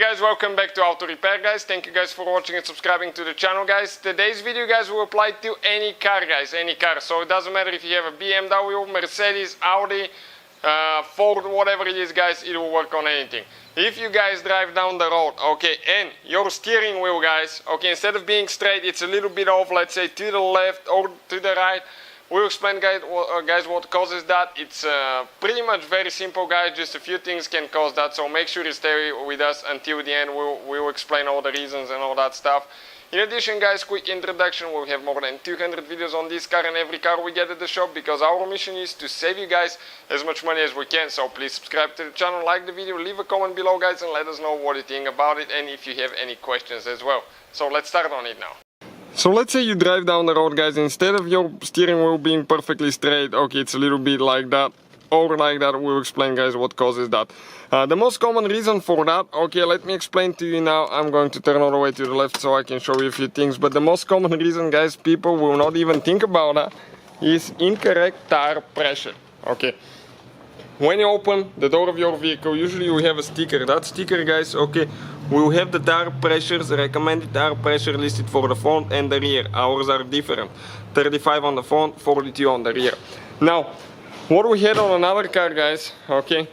guys, welcome back to Auto Repair guys. Thank you guys for watching and subscribing to the channel guys. Today's video guys will apply to any car guys, any car. So it doesn't matter if you have a BMW, Mercedes, Audi, Ford, whatever it is guys, it will work on anything. If you guys drive down the road, okay, and your steering wheel guys, okay, instead of being straight, it's a little bit off, let's say to the left or to the right. We'll explain guys what causes that. It's pretty much very simple guys, just a few things can cause that, so make sure you stay with us until the end. We'll explain all the reasons and all that stuff. In addition guys, quick introduction, we'll have more than 200 videos on this car and every car we get at the shop, because our mission is to save you guys as much money as we can. So please subscribe to the channel, like the video, leave a comment below guys, and let us know what you think about it and if you have any questions as well. So let's start on it now. So let's say you drive down the road guys, instead of your steering wheel being perfectly straight, okay, it's a little bit like that or like that. We'll explain guys what causes that. The most common reason for that, okay, let me explain to you now. I'm going to turn all the way to the left so I can show you a few things, but the most common reason guys, people will not even think about that, is incorrect tire pressure. Okay, when you open the door of your vehicle, usually you have a sticker. That sticker guys, okay, will have the tire pressures, recommended tire pressure listed for the front and the rear. Ours are different, 35 on the front, 42 on the rear. Now what we had on another car guys, okay,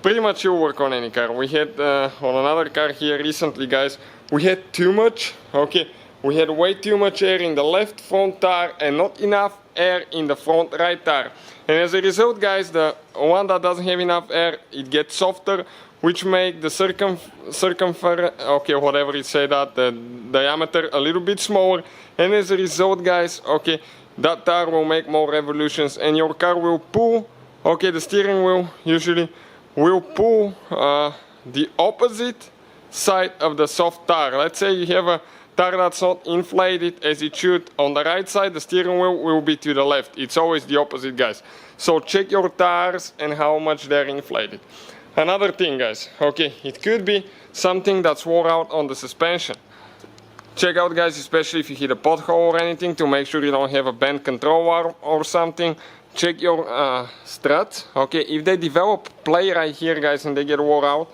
pretty much will work on any car. We had on another car here recently guys, we had too much, okay, we had way too much air in the left front tire and not enough air in the front right tire. And as a result guys, the one that doesn't have enough air, it gets softer, which make the circumference, okay, whatever you say that, the diameter a little bit smaller. And as a result guys, okay, that tire will make more revolutions and your car will pull, okay, the steering wheel usually will pull the opposite side of the soft tire. Let's say you have a tire that's not inflated as it should on the right side, the steering wheel will be to the left. It's always the opposite guys. So check your tires and how much they're inflated. Another thing guys, okay, it could be something that's wore out on the suspension. Check out guys, especially if you hit a pothole or anything, to make sure you don't have a bent control arm or something. Check your struts, okay, if they develop play right here guys and they get wore out,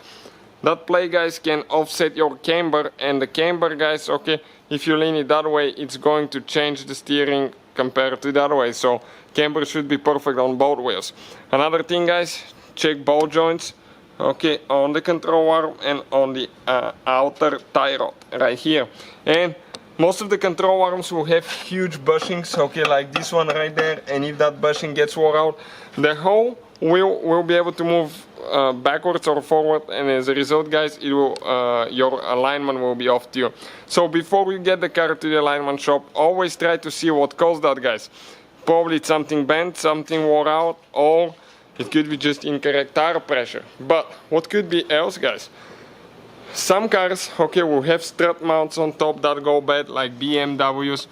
that play guys can offset your camber, and the camber guys, okay, if you lean it that way, it's going to change the steering compared to that way. So camber should be perfect on both wheels. Another thing guys, check ball joints, okay, on the control arm and on the outer tie rod right here. And most of the control arms will have huge bushings, okay, like this one right there, and if that bushing gets wore out, the whole wheel will be able to move backwards or forward, and as a result guys, it will your alignment will be off too. So before you get the car to the alignment shop, always try to see what caused that guys. Probably it's something bent, something wore out, or it could be just incorrect tire pressure. But what could be else guys? Some cars, okay, will have strut mounts on top that go bad, like BMWs.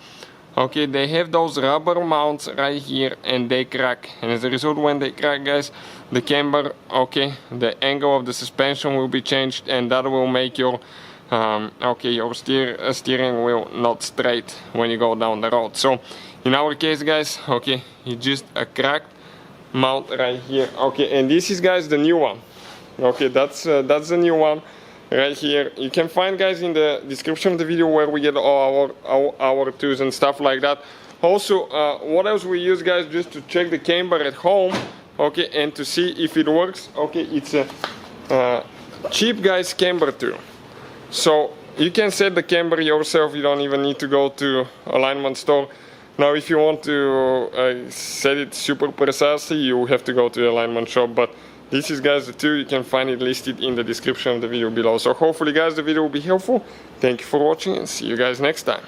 Okay, they have those rubber mounts right here and they crack. And as a result, when they crack guys, the camber, okay, the angle of the suspension will be changed, and that will make your okay, your steering wheel not straight when you go down the road. So in our case guys, okay, it's just a cracked mount right here. Okay, and this is guys the new one. Okay, that's the new one right here. You can find guys in the description of the video where we get all our tools and stuff like that. Also what else we use guys, just to check the camber at home, okay, and to see if it works. Okay, it's a cheap guys camber tool. So you can set the camber yourself, you don't even need to go to alignment store. Now if you want to set it super precisely, you have to go to the alignment shop, but this is guys the tool, you can find it listed in the description of the video below. So hopefully guys the video will be helpful. Thank you for watching and see you guys next time.